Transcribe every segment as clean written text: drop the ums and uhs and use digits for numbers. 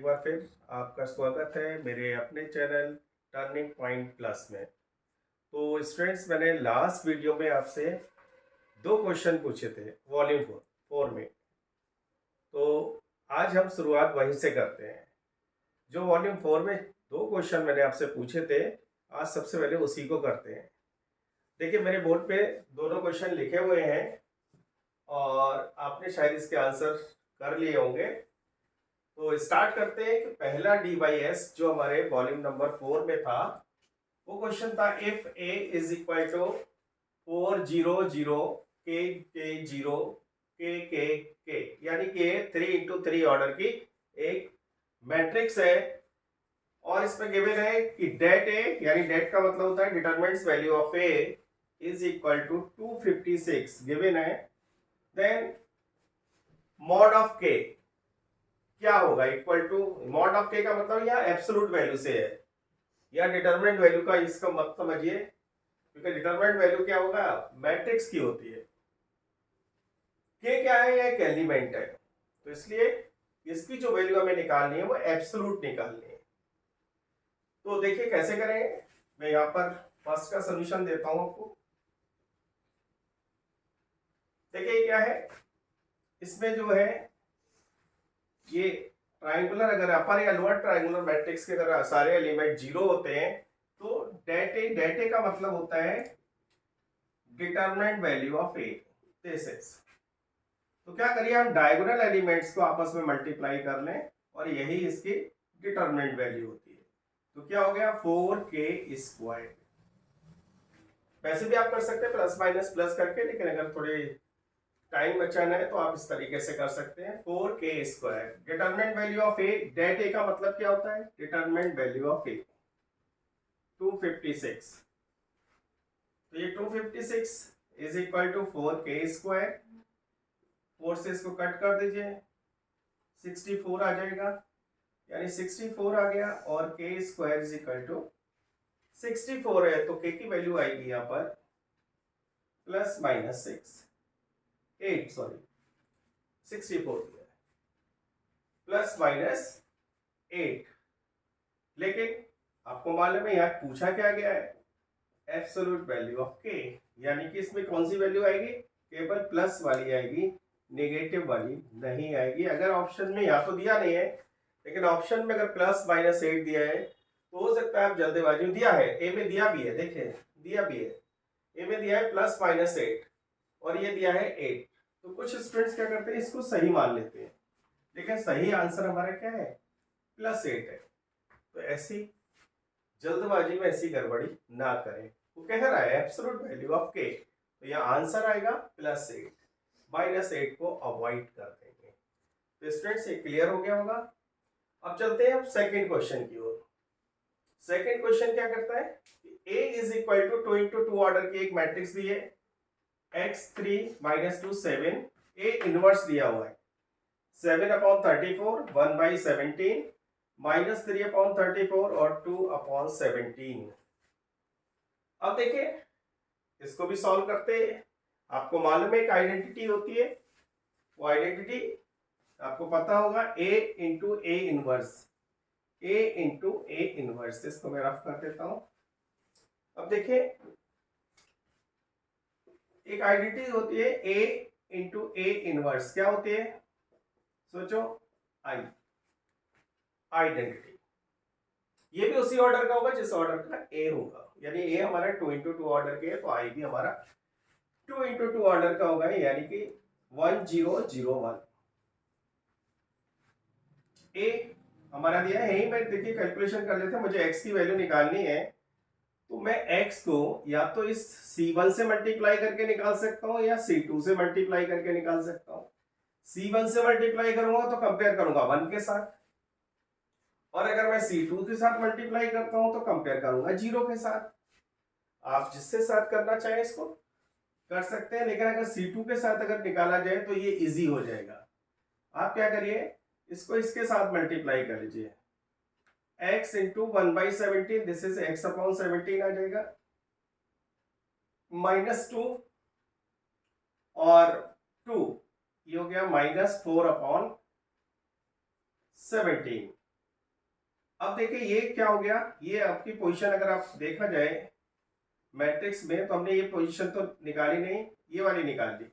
बार फिर आपका स्वागत है मेरे अपने चैनल टर्निंग पॉइंट प्लस में। तो स्टूडेंट्स, मैंने लास्ट वीडियो में आपसे दो क्वेश्चन पूछे थे वॉल्यूम फोर में। तो आज हम शुरुआत वहीं से करते हैं। जो वॉल्यूम फोर में दो क्वेश्चन मैंने आपसे पूछे थे, आज सबसे पहले उसी को करते हैं। देखिए, मेरे बोर्ड पे दोनों क्वेश्चन लिखे हुए हैं और आपने शायद इसके आंसर कर लिए होंगे। तो स्टार्ट करते हैं कि पहला डी बाई एस जो हमारे वॉल्यूम नंबर 4 में था, वो क्वेश्चन था if A is equal to 4 0 0 के 0 के यानी कि 3 × 3 ऑर्डर की एक मैट्रिक्स है और इसमें गिवन है कि डेट ए, यानी डेट का मतलब होता है determinants value of A is equal to 256 given है। देन मॉड ऑफ के क्या होगा, इक्वल टू मॉड ऑफ के का मतलब यहाँ एब्सोल्यूट वैल्यू से है या डिटरमिनेंट वैल्यू का, इसका मत समझिए, क्योंकि डिटरमिनेंट वैल्यू क्या होगा, मैट्रिक्स की होती है। के क्या है, यह एक एलिमेंट है, तो इसलिए इसकी जो वैल्यू हमें निकालनी है वो एब्सोल्यूट निकालनी है। तो देखिए कैसे करें, मैं यहाँ पर फर्स्ट का सोल्यूशन देता हूं आपको। देखिए क्या है, इसमें जो है ये ट्राइंगुलर, अगर अपर या लोअर ट्राइंगुलर मैट्रिक्स के अगर सारे एलिमेंट जीरो होते हैं तो डेट ए का मतलब होता है determinant value of A. This is, तो क्या करिए, हम डायगोनल एलिमेंट्स को आपस में मल्टीप्लाई कर लें और यही इसकी डिटरमिनेंट वैल्यू होती है। तो क्या हो गया, 4k²। वैसे भी आप कर सकते हैं प्लस माइनस प्लस करके, लेकिन अगर थोड़े टाइम बचाना है तो आप इस तरीके से कर सकते हैं, 4k²। Determinant value of A, det A का मतलब क्या होता है, डिटरमिनेंट वैल्यू ऑफ ए 256। तो ये 256 इज इक्वल टू 4k²। 4 से इसको कट कर दीजिए, 64 आ जाएगा, यानी 64 आ गया और k² इज इक्वल टू 64 है, तो k की वैल्यू आएगी यहाँ पर प्लस माइनस 64 दिया है, प्लस माइनस 8। लेकिन आपको मालूम है यहाँ पूछा क्या गया है, एब्सोल्यूट वैल्यू ऑफ k, यानी कि इसमें कौन सी वैल्यू आएगी, केवल प्लस वाली आएगी, नेगेटिव वाली नहीं आएगी। अगर ऑप्शन में या तो दिया नहीं है, लेकिन ऑप्शन में अगर प्लस माइनस 8 दिया है तो हो सकता है आप जल्दीबाजी में, दिया है ए में, दिया भी है, देखिए दिया भी है, ए में दिया है प्लस माइनस 8 और ये दिया है 8। तो कुछ स्टूडेंट्स क्या करते हैं, इसको सही मान लेते हैं, लेकिन सही आंसर हमारा क्या है, +8 है। तो ऐसी जल्दबाजी में ऐसी गड़बड़ी ना करें। वो कह रहा है एब्सोल्यूट वैल्यू ऑफ के, तो यहाँ आंसर आएगा +8, -8 को अवॉइड कर देंगे। तो स्टूडेंट्स ये क्लियर हो गया होगा। अब चलते हैं अब सेकंड क्वेश्चन की ओर। सेकंड क्वेश्चन क्या करता है, a is equal to 2 × 2 order की एक मैट्रिक्स दी है, x3 - 2 7, a इनवर्स दिया हुआ है 7/34 1/17 -3/34 और 2/17। अब देखिए इसको भी सॉल्व करते हैं। आपको मालूम है एक आइडेंटिटी होती है, वो आइडेंटिटी आपको पता होगा, a × a inverse, a × a inverse. इसको मैं रफ कर देता हूं। अब देखिए एक आइडेंटिटी होती है a × a इनवर्स, क्या होती है, सोचो, आई आइडेंटिटी। ये भी उसी ऑर्डर का होगा जिस ऑर्डर का ए होगा, यानी ए हमारा 2 × 2 ऑर्डर के है, तो आई भी हमारा 2 × 2 ऑर्डर का होगा, यानी कि 1 0 0 1। ए हमारा दिया है, यही मैं देखिए कैलकुलेशन कर लेते हैं, मुझे x की वैल्यू निकालनी है, तो मैं x को या तो इस C1 से मल्टीप्लाई करके निकाल सकता हूं या C2 से मल्टीप्लाई करके निकाल सकता हूं। C1 से मल्टीप्लाई करूंगा तो कंपेयर करूंगा 1 के साथ, और अगर मैं C2 के साथ मल्टीप्लाई करता हूं तो कंपेयर करूंगा 0 के साथ। आप जिससे साथ करना चाहें इसको कर सकते हैं, लेकिन अगर C2 के साथ अगर निकाला जाए तो ये इजी हो जाएगा। आप क्या करिए, इसको इसके साथ मल्टीप्लाई कर लीजिए, x × 1/17, दिस इज x/17 आ जाएगा, -2 और 2 ये हो गया -4/17। अब देखिए ये क्या हो गया, ये आपकी पोजीशन अगर आप देखा जाए मैट्रिक्स में, तो हमने ये पोजीशन तो निकाली नहीं, ये वाली निकाल ली,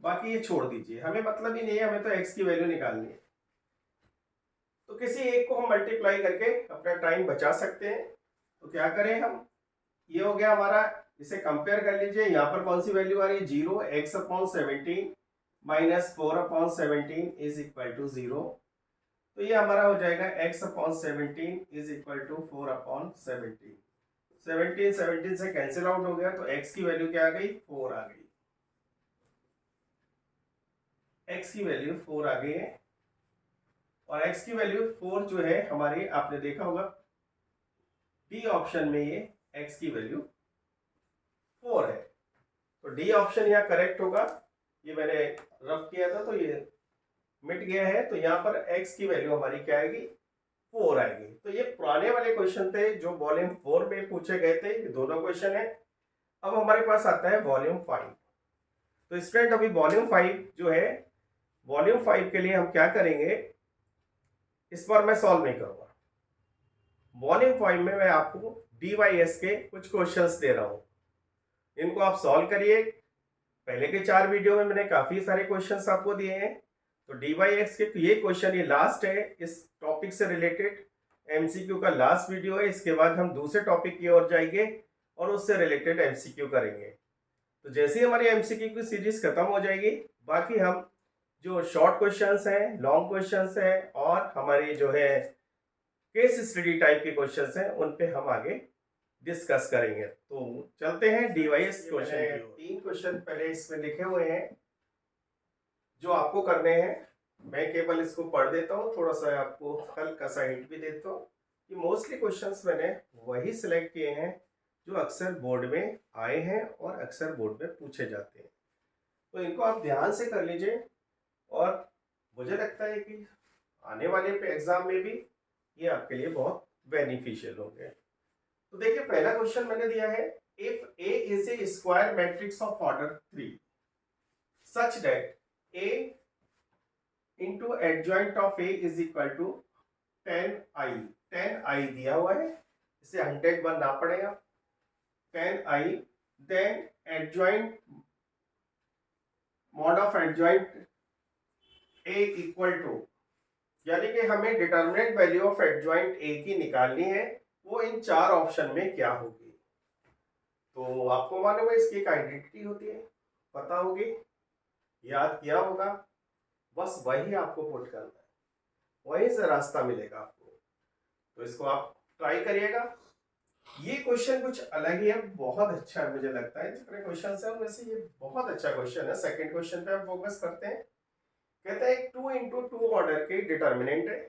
बाकी ये छोड़ दीजिए, हमें मतलब ही नहीं है, हमें तो एक्स की वैल्यू निकालनी है। तो किसी एक को हम मल्टीप्लाई करके अपना टाइम बचा सकते हैं। तो क्या करें हम, ये हो गया हमारा, इसे कंपेयर कर लीजिए, यहाँ पर कौन सी वैल्यू आ रही है, 0, x upon 17 minus 4 upon 17 is equal to 0। तो ये हमारा हो जाएगा x upon 17 is equal to 4 upon 17। 17 से कैंसिल आउट हो गया, तो x की वैल्यू क्या आ गई, 4 आ गई। x की वैल्यू 4 आ गई है, और x की वैल्यू 4 जो है हमारी, आपने देखा होगा डी ऑप्शन में ये x की वैल्यू 4 है, तो डी ऑप्शन यहाँ करेक्ट होगा। ये मैंने रफ किया था तो ये मिट गया है, तो यहाँ पर x की वैल्यू हमारी क्या आएगी, 4 आएगी। तो ये पुराने वाले क्वेश्चन थे जो वॉल्यूम 4 में पूछे गए थे, ये दोनों क्वेश्चन है। अब हमारे पास आता है वॉल्यूम 5। तो स्टूडेंट अभी वॉल्यूम 5 जो है, वॉल्यूम 5 के लिए हम क्या करेंगे, इस बार मैं सॉल्व नहीं करूंगा। वॉल्यूम 5 में मैं आपको DYS के कुछ क्वेश्चंस दे रहा हूं, इनको आप सॉल्व करिए। पहले के 4 वीडियो में मैंने काफी सारे क्वेश्चंस आपको दिए हैं, तो DYS के ये क्वेश्चन, ये लास्ट है इस टॉपिक से रिलेटेड, MCQ का लास्ट वीडियो है। इसके बाद हम दूसरे टॉपिक की ओर जाएंगे और उससे रिलेटेड MCQ करेंगे। तो जैसे ही हमारी MCQ की सीरीज खत्म हो जाएगी, बाकी हम जो शॉर्ट क्वेश्चंस हैं, लॉन्ग क्वेश्चंस हैं, और हमारी जो है केस स्टडी टाइप के क्वेश्चंस हैं, उन पे हम आगे डिस्कस करेंगे। तो चलते हैं DYS क्वेश्चन। 3 क्वेश्चन पहले इसमें लिखे हुए हैं जो आपको करने हैं। मैं केवल इसको पढ़ देता हूँ, थोड़ा सा आपको हल्का सा हिंट भी देता हूँ कि मोस्टली क्वेश्चंस मैंने वही सिलेक्ट किए हैं जो अक्सर बोर्ड में आए हैं और अक्सर बोर्ड में पूछे जाते हैं। तो इनको आप ध्यान से कर लीजिए, और मुझे लगता है कि आने वाले एग्जाम में भी ये आपके लिए बहुत बेनिफिशियल होंगे। तो देखिए पहला क्वेश्चन मैंने दिया है, if A is a square matrix of order 3 such that A into adjoint of A is equal to 10i। 10i दिया हुआ है, इसे 100 बनना पड़ेगा, 10i, then adjoint mod of adjoint A equal to, यानी कि हमें determinant value of adjoint A की निकालनी है, वो इन 4 ऑप्शन में क्या होगी। तो आपको मालूम है इसकी एक आइडेंटिटी होती है, पता होगी, याद किया होगा, बस वही आपको पुट करना है, वहीं से रास्ता मिलेगा आपको। तो इसको आप ट्राई करिएगा। ये क्वेश्चन कुछ अलग ही है, बहुत अच्छा है, मुझे लगता है जितने क्वेश्चन है उनमें से ये बहुत अच्छा क्वेश्चन है। सेकंड क्वेश्चन पे हम फोकस करते हैं। कहते हैं 2 इंटू 2 ऑर्डर के डिटर्मिनेंट है,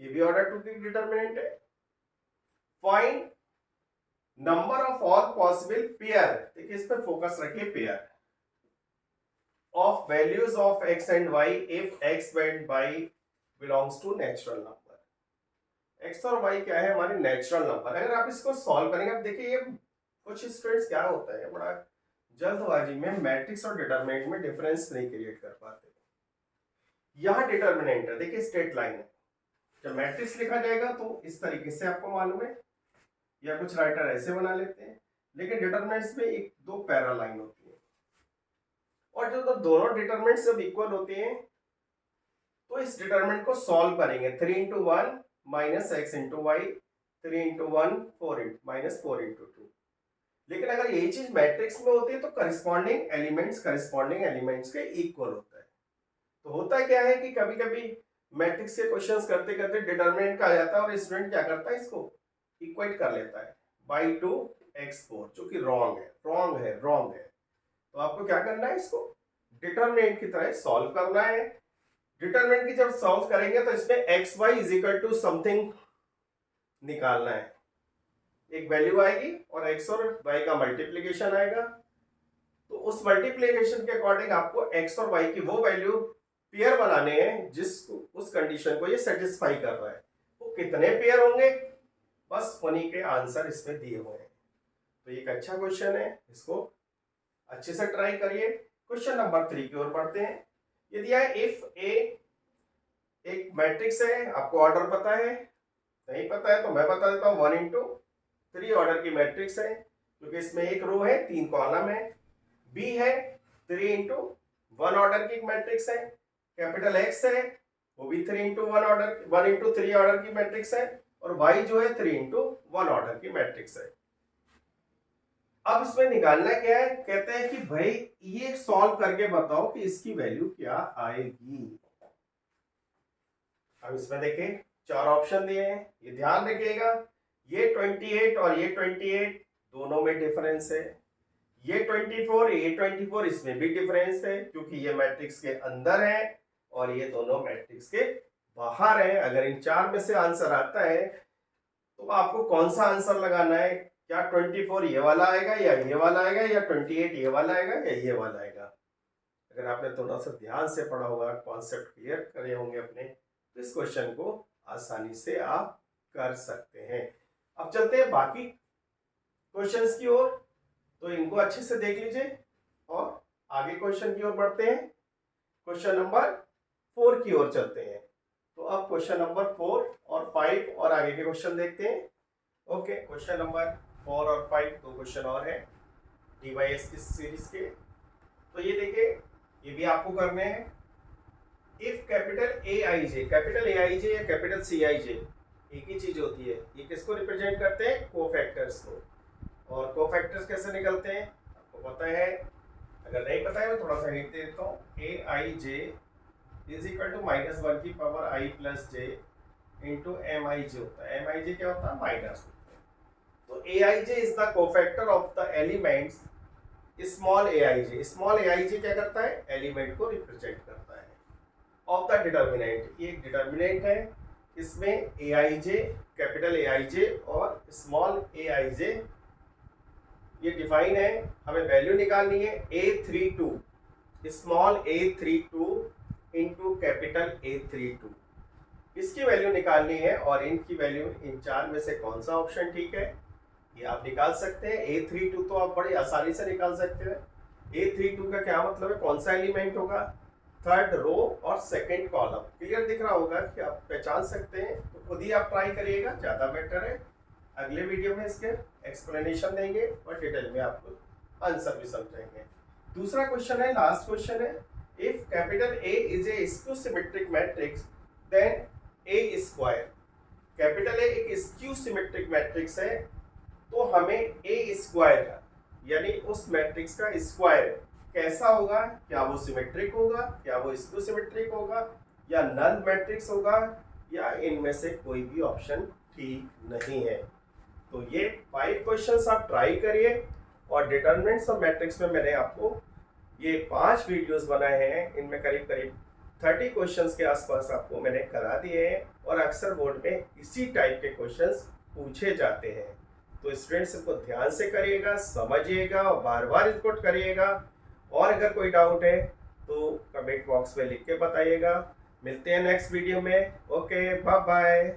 ये भी ऑर्डर 2 की डिटर्मिनेंट है। Find number of all possible pair, देखिए इस पर फोकस रखिए, pair of values of x and y if x and y belongs to natural number. x और y क्या है, हमारे नेचुरल नंबर। अगर आप इसको सॉल्व करेंगे, आप देखिए ये कुछ स्टूडेंट्स क्या होता है, बड़ा जल्दबाजी में मैट्रिक्स और डिटरमिनेंट में डिफरेंस नहीं क्रिएट कर पाते। यहां डिटरमिनेंट है, देखिए स्ट्रेट लाइन है, जब मैट्रिक्स लिखा जाएगा तो इस तरीके से आपको मालूम है, या कुछ राइटर ऐसे बना लेते हैं, लेकिन डिटरमिनेंट्स में एक दो पैरा लाइन होती है, और जो दोनों डिटरमिनेंट्स जब इक्वल होते हैं तो इस डिटरमिनेंट को सॉल्व करेंगे। 3 into 1 minus x into y, 3 into 1 4 minus 4 into 2। लेकिन अगर ये चीज मैट्रिक्स में होती है तो करस्पॉन्डिंग एलिमेंट्स के इक्वल होता है। तो होता क्या है कि कभी कभी मैट्रिक्स के क्वेश्चंस करते करते डिटरमिनेंट का आ जाता है और स्टूडेंट क्या करता है, इसको इक्वेट कर लेता है बाई 2x4, जो कि रॉन्ग है। तो आपको क्या करना है, इसको डिटरमिनेंट की तरह सॉल्व करना है। डिटरमिनेंट की जब सॉल्व करेंगे तो इसमें x y is equal to something निकालना है, एक वैल्यू आएगी और एक्स और वाई का मल्टीप्लीकेशन आएगा। तो उस मल्टीप्लीकेशन के अकॉर्डिंग आपको एक्स और वाई की वो वैल्यू पेयर बनाने हैं जिसको, उस कंडीशन को ये सेटिस्फाई कर रहा है। वो कितने पेयर होंगे, बस उन्हीं के आंसर इसमें दिए हुए हैं। तो एक अच्छा क्वेश्चन है, इसको अच्छे से ट्राई करिए। क्वेश्चन नंबर 3 की ओर बढ़ते हैं। ये दिया है इफ ए एक मैट्रिक्स है, आपको ऑर्डर पता है नहीं पता है तो मैं बता देता हूँ, 1 into 3 ऑर्डर की मैट्रिक्स है, क्योंकि इसमें एक रो है 3 कॉलम है। बी है 3 into 1 ऑर्डर की मैट्रिक्स है। कैपिटल एक्स है, वो भी 1 into 3 ऑर्डर की मैट्रिक्स है। और वाई जो है 3 into 1 ऑर्डर की मैट्रिक्स है। अब इसमें निकालना क्या है, कहते हैं कि भाई ये सॉल्व करके बताओ कि इसकी वैल्यू क्या आएगी। अब इसमें देखें 4 ऑप्शन दिए हैं, ये ध्यान रखिएगा। ये 28 और ये 28 दोनों में डिफरेंस है। ये 24 ये 24 इसमें भी डिफरेंस है, क्योंकि ये मैट्रिक्स के अंदर है और ये दोनों मैट्रिक्स के बाहर है। अगर इन 4 में से आंसर आता है तो आपको कौन सा आंसर लगाना है, क्या 24 ये वाला आएगा या ये वाला आएगा, या 28 ये वाला आएगा या ये वाला आएगा। अगर आपने थोड़ा सा ध्यान से पढ़ा होगा, कॉन्सेप्ट क्लियर करे होंगे अपने, तो इस क्वेश्चन को आसानी से आप कर सकते हैं। अब चलते हैं बाकी क्वेश्चंस की ओर, तो इनको अच्छे से देख लीजिए और आगे क्वेश्चन की ओर बढ़ते हैं। क्वेश्चन नंबर 4 की ओर चलते हैं। तो अब क्वेश्चन नंबर 4 और 5 और आगे के क्वेश्चन देखते हैं। ओके, क्वेश्चन नंबर 4 और 5 दो क्वेश्चन और है DYS की सीरीज के। तो ये देखिए, ये भी आपको करने हैं। इफ कैपिटल AIJ या कैपिटल CIJ एक ही चीज होती है, ये किसको रिप्रेजेंट करते हैं, कोफैक्टर्स को। और कोफैक्टर्स कैसे निकलते हैं आपको पता है, अगर नहीं पता है मैं थोड़ा सा हिंट दे देता हूँ। AIJ इज इक्वल टू -1 की power I plus J into MIJ होता है। MIJ क्या होता है, माइनस होता है। तो AIJ is the cofactor of the elements small AIJ क्या करता है, एलिमेंट को रिप्रेजेंट करता है। ऑफ द डिटर्मिनेंट, ये एक डिटर्मिनेंट है, इसमें AIJ, कैपिटल AIJ और स्मॉल AIJ ये डिफाइन है। हमें वैल्यू निकालनी है A32 small A32 into capital A32, इसकी वैल्यू निकालनी है। और इनकी वैल्यू इन 4 में से कौन सा ऑप्शन ठीक है, ये आप निकाल सकते हैं। A32 तो आप बड़ी आसानी से निकाल सकते हैं। A32 का क्या मतलब है, कौन सा एलिमेंट होगा, थर्ड रो और सेकंड कॉलम। क्लियर दिख रहा होगा कि आप पहचान सकते हैं, तो खुद ही आप ट्राई करिएगा, ज़्यादा बेटर है। अगले वीडियो में इसके एक्सप्लेनेशन देंगे और डिटेल में आपको आंसर भी समझाएंगे। दूसरा क्वेश्चन है, लास्ट क्वेश्चन है। If capital A is a skew symmetric matrix then A square. Capital A एक स्क्यू सिमेट्रिक मैट्रिक्स है, तो हमें A स्क्वायर का यानी उस मैट्रिक्स का स्क्वायर कैसा होगा, क्या वो सिमेट्रिक होगा, क्या वो स्क्यू सिमेट्रिक होगा, या नल मैट्रिक्स होगा, या इनमें से कोई भी ऑप्शन ठीक नहीं है। तो ये 5 क्वेश्चंस आप ट्राई करिए। और डिटरमिनेंट्स ऑफ मैट्रिक्स में मैंने आपको ये 5 वीडियोस बनाए हैं, इनमें करीब करीब 30 क्वेश्चंस के आसपास आपको मैंने करा दिए हैं। और अक्सर बोर्ड में इसी टाइप के क्वेश्चंस पूछे जाते हैं। तो स्टूडेंट्स इसको ध्यान से करिएगा, समझिएगा और बार बार इसको करिएगा। और अगर कोई डाउट है तो कमेंट बॉक्स में लिख के बताइएगा। मिलते हैं नेक्स्ट वीडियो में। Okay, bye bye.